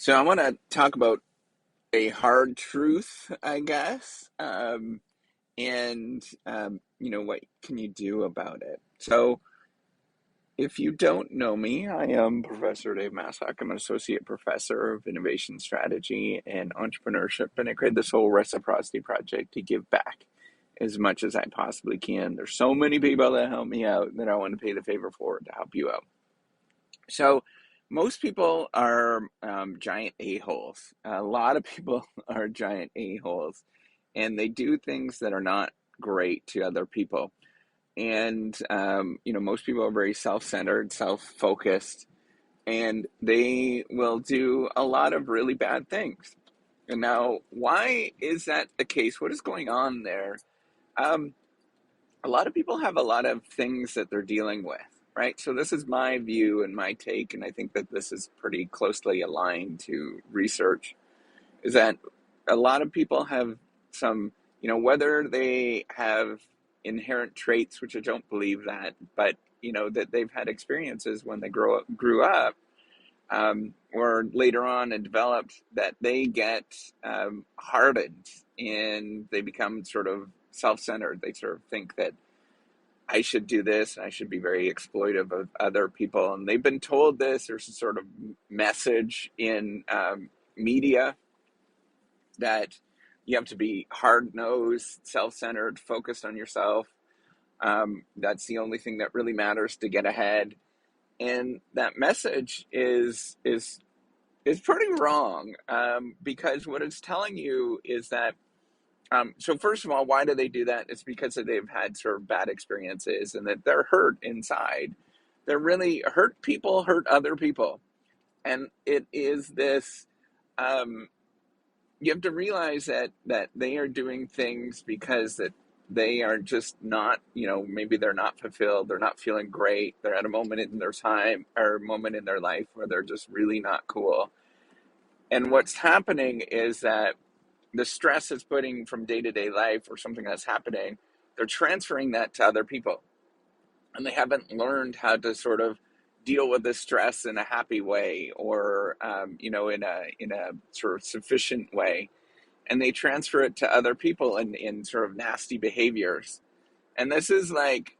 So I want to talk about a hard truth, I guess, and what can you do about it? So if you don't know me, I am Professor Dave Massock. I'm an associate professor of innovation strategy and entrepreneurship, and I created this whole reciprocity project to give back as much as I possibly can. There's so many people that help me out that I want to pay the favor forward to help you out. So most people are giant a-holes. A lot of people are giant a-holes, and they do things that are not great to other people. And most people are very self-centered, self-focused, and they will do a lot of really bad things. And now, why is that the case? What is going on there? Um, a lot of people have a lot of things that they're dealing with, right? So this is my view and my take, and I think that this is pretty closely aligned to research, is that a lot of people have some, whether they have inherent traits, which I don't believe that, but that they've had experiences when they grew up, or later on and developed, that they get hardened and they become sort of self-centered. They sort of think that I should do this, and I should be very exploitive of other people. And they've been told this. There's a sort of message in media that you have to be hard-nosed, self-centered, focused on yourself. That's the only thing that really matters to get ahead. And that message is pretty wrong, because what it's telling you is that, so first of all, why do they do that? It's because they've had sort of bad experiences and that they're hurt inside. They're really hurt. People hurt other people. And it is this, um, you have to realize that they are doing things because that they are just not, maybe they're not fulfilled. They're not feeling great. They're at a moment in their time or moment in their life where they're just really not cool. And what's happening is that the stress it's putting from day to day life or something that's happening, they're transferring that to other people. And they haven't learned how to sort of deal with the stress in a happy way, or, in a sort of sufficient way. And they transfer it to other people in sort of nasty behaviors. And this is like,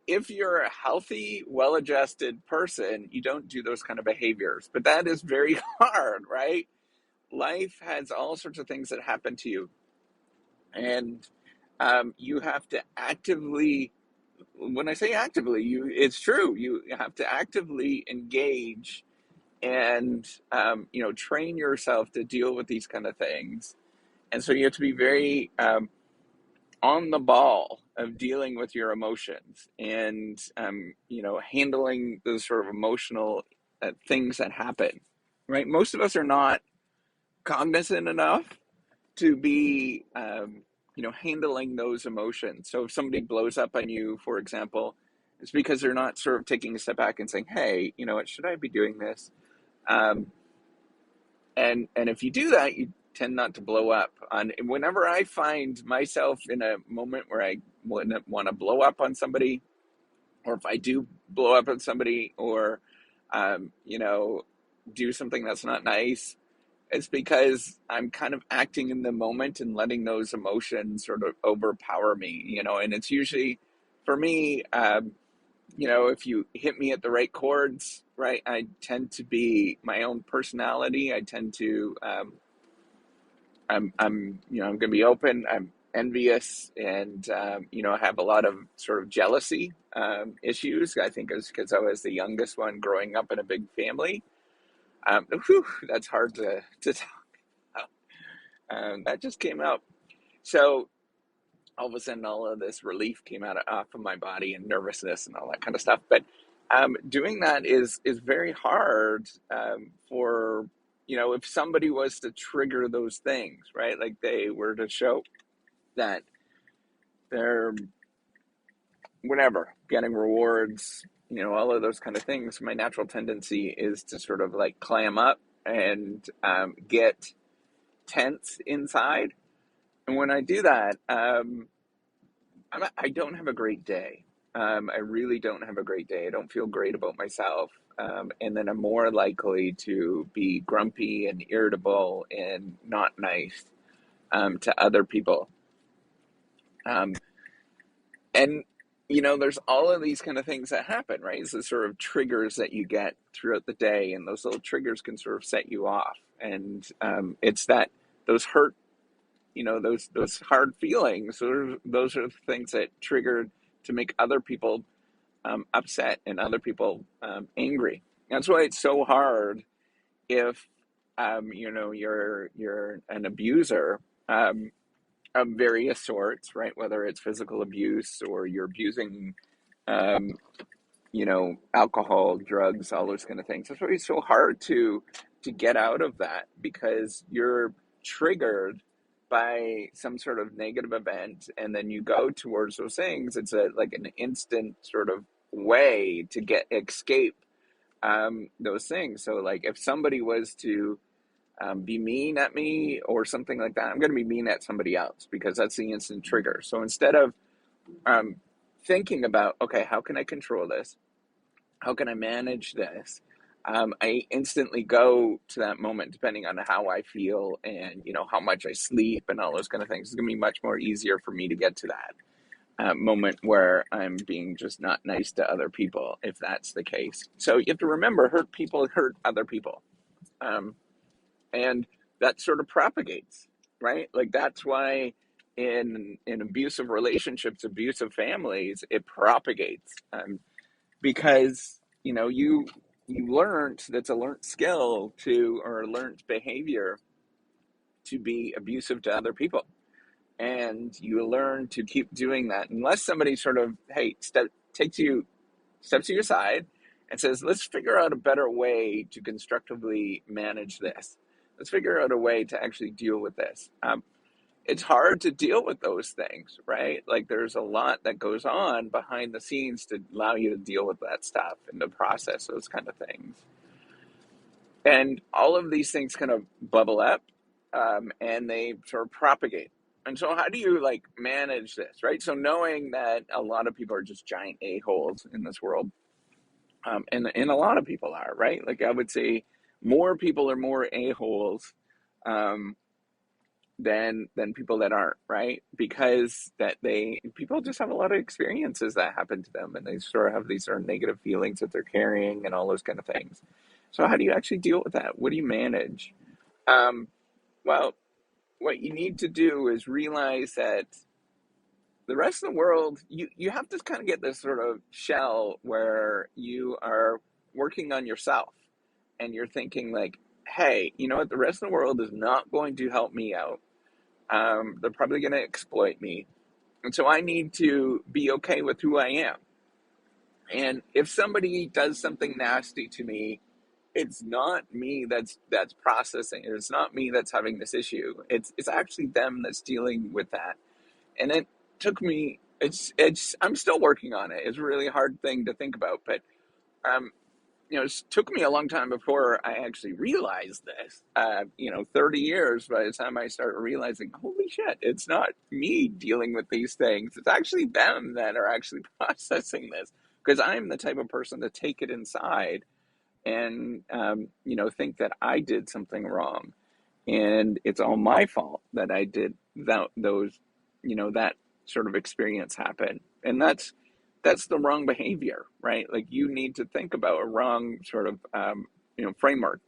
if you're a healthy, well adjusted person, you don't do those kind of behaviors. But that is very hard, right? Life has all sorts of things that happen to you, and you have to actively, when I say actively, it's true, you have to actively engage and train yourself to deal with these kind of things. And so you have to be very on the ball of dealing with your emotions, and handling those sort of emotional things that happen, right? Most of us are not cognizant enough to be, handling those emotions. So if somebody blows up on you, for example, it's because they're not sort of taking a step back and saying, "Hey, what, should I be doing this?" Um, and if you do that, you tend not to blow up. Whenever I find myself in a moment where I want to blow up on somebody, or if I do blow up on somebody, or um, you know, do something that's not nice, it's because I'm kind of acting in the moment and letting those emotions sort of overpower me, and it's usually, for me, if you hit me at the right chords, right, I tend to be my own personality. I tend to, I'm going to be open. I'm envious, and, I have a lot of sort of jealousy issues. I think it's because I was the youngest one growing up in a big family. That's hard to talk about. That just came out. So all of a sudden, all of this relief came off of my body, and nervousness and all that kind of stuff. But doing that is very hard, for, if somebody was to trigger those things, right? Like they were to show that they're, whatever, getting rewards, all of those kind of things. My natural tendency is to sort of like clam up and get tense inside. And when I do that, I don't have a great day. I really don't have a great day. I don't feel great about myself. and then I'm more likely to be grumpy and irritable and not nice to other people. Um, and there's all of these kind of things that happen, right? It's the sort of triggers that you get throughout the day, and those little triggers can sort of set you off. And it's that those hurt, those hard feelings. Those are the things that trigger to make other people upset and other people angry. That's why it's so hard if you're an abuser of various sorts, right? Whether it's physical abuse or you're abusing, um, alcohol, drugs, all those kind of things. That's why it's so hard to get out of that, because you're triggered by some sort of negative event, and then you go towards those things. It's like an instant sort of way to get escape those things. So, like, if somebody was to be mean at me or something like that, I'm going to be mean at somebody else because that's the instant trigger. So instead of um, thinking about, okay, how can I control this? How can I manage this? I instantly go to that moment, depending on how I feel and how much I sleep and all those kind of things. It's going to be much more easier for me to get to that moment where I'm being just not nice to other people, if that's the case. So you have to remember, hurt people hurt other people. Um, and that sort of propagates, right? Like, that's why in abusive relationships, abusive families, it propagates, because you learned, that's a learned skill to, or a learned behavior to be abusive to other people, and you learn to keep doing that unless somebody sort of, hey, steps to your side and says, let's figure out a better way to constructively manage this. Let's figure out a way to actually deal with this. It's hard to deal with those things, right? Like, there's a lot that goes on behind the scenes to allow you to deal with that stuff and to process those kind of things. And all of these things kind of bubble up, and they sort of propagate. And so, how do you like manage this, right? So, knowing that a lot of people are just giant a-holes in this world, and a lot of people are, right? Like, I would say more people are more a-holes um, than people that aren't, right? Because people just have a lot of experiences that happen to them, and they sort of have these sort of negative feelings that they're carrying and all those kind of things. So, how do you actually deal with that? What do you manage? Um, well, what you need to do is realize that the rest of the world, you have to kind of get this sort of shell where you are working on yourself, and you're thinking like, hey, you know what? The rest of the world is not going to help me out. They're probably going to exploit me. And so I need to be okay with who I am. And if somebody does something nasty to me, it's not me that's processing it. It's not me that's having this issue. It's actually them that's dealing with that. And it took me, it's I'm still working on it. It's a really hard thing to think about, but um it took me a long time before I actually realized this. 30 years by the time I started realizing, holy shit, it's not me dealing with these things. It's actually them that are actually processing this, because I'm the type of person to take it inside and think that I did something wrong, and it's all my fault that I did that sort of experience happen. And that's the wrong behavior, right? Like, you need to think about a wrong sort of framework.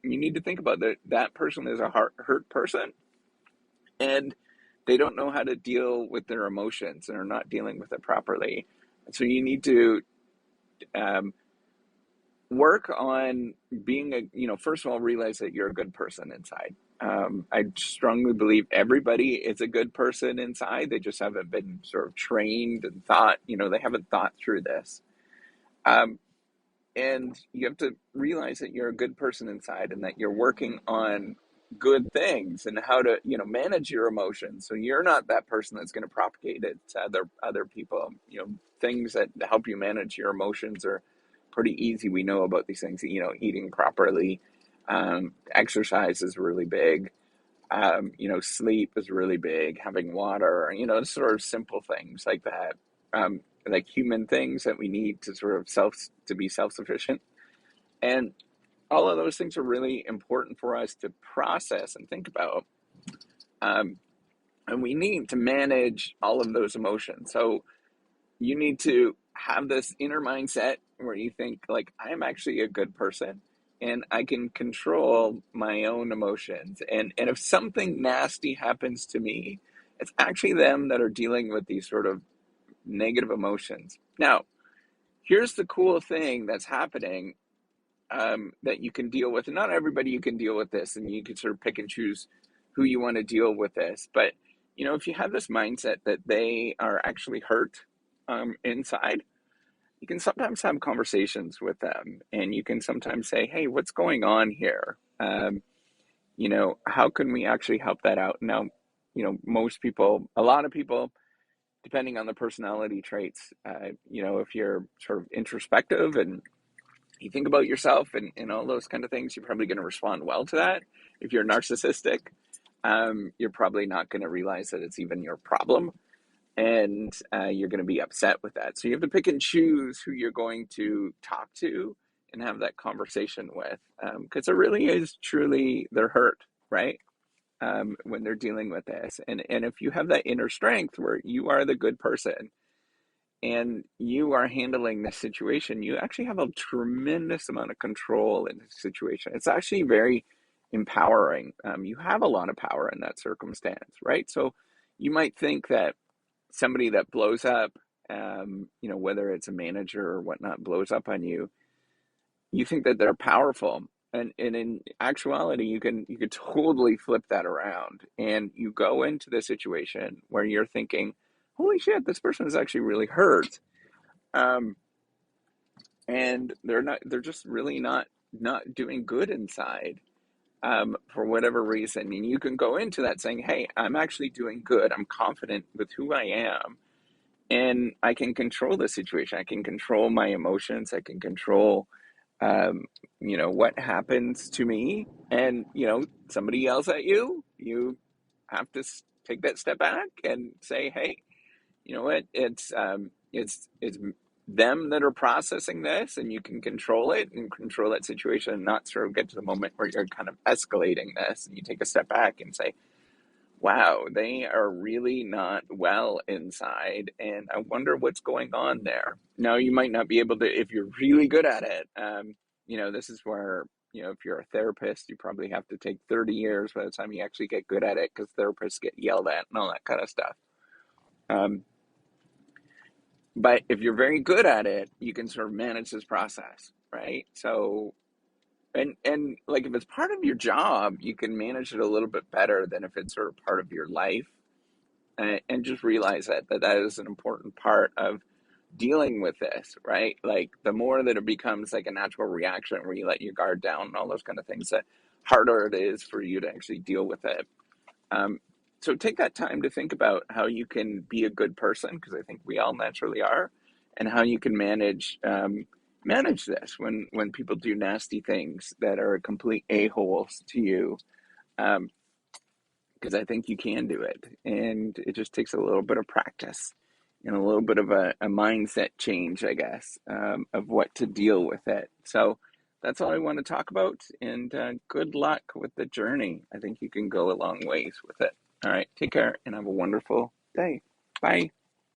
You need to think about that person is a hurt person, and they don't know how to deal with their emotions and are not dealing with it properly. So you need to um, work on being first of all, realize that you're a good person inside. I strongly believe everybody is a good person inside. They just haven't been sort of trained and thought, they haven't thought through this. Um, and you have to realize that you're a good person inside, and that you're working on good things and how to, manage your emotions. So you're not that person that's going to propagate it to other people. Things that help you manage your emotions are pretty easy. We know about these things. Eating properly, exercise is really big. Sleep is really big. Having water, sort of simple things like that. Like human things that we need to sort of to be self-sufficient. And all of those things are really important for us to process and think about. Um, and we need to manage all of those emotions. So you need to have this inner mindset where you think, like, I am actually a good person and I can control my own emotions. And if something nasty happens to me, it's actually them that are dealing with these sort of negative emotions. Now, here's the cool thing that's happening, that you can deal with. And not everybody you can deal with this, and you can sort of pick and choose who you want to deal with this. But if you have this mindset that they are actually hurt, inside, you can sometimes have conversations with them, and you can sometimes say, "Hey, what's going on here? How can we actually help that out?" Now, most people, a lot of people, depending on the personality traits, if you're sort of introspective and you think about yourself and all those kind of things, you're probably going to respond well to that. If you're narcissistic, you're probably not going to realize that it's even your problem, and you're going to be upset with that. So you have to pick and choose who you're going to talk to and have that conversation with, because it really is truly their hurt, right? When they're dealing with this, and if you have that inner strength where you are the good person and you are handling this situation, you actually have a tremendous amount of control in this situation. It's actually very empowering. You have a lot of power in that circumstance, right? So you might think that somebody that blows up, whether it's a manager or whatnot, blows up on you, you think that they're powerful. And in actuality, you could totally flip that around, and you go into the situation where you're thinking, "Holy shit, this person is actually really hurt," um, and they're just really not doing good inside, for whatever reason. And you can go into that saying, "Hey, I'm actually doing good. I'm confident with who I am, and I can control the situation. I can control my emotions. I can control, um, what happens to me." And somebody yells at you, you have to take that step back and say, "Hey, you know what? It's them that are processing this, and you can control it and control that situation, and not sort of get to the moment where you're kind of escalating this." And you take a step back and say, "Wow, they are really not well inside, and I wonder what's going on there." Now, you might not be able to, if you're really good at it. This is where, if you're a therapist, you probably have to take 30 years by the time you actually get good at it, because therapists get yelled at and all that kind of stuff. Um, but if you're very good at it, you can sort of manage this process, right? So, and like, if it's part of your job, you can manage it a little bit better than if it's sort of part of your life. And just realize that is an important part of dealing with this, right? Like, the more that it becomes like a natural reaction where you let your guard down and all those kind of things, the harder it is for you to actually deal with it. Um, so take that time to think about how you can be a good person, because I think we all naturally are, and how you can manage this when people do nasty things that are complete a-holes to you. Um, because I think you can do it. And it just takes a little bit of practice and a little bit of a mindset change, I guess, of what to deal with it. So that's all I want to talk about. And good luck with the journey. I think you can go a long ways with it. All right. Take care and have a wonderful day. Bye.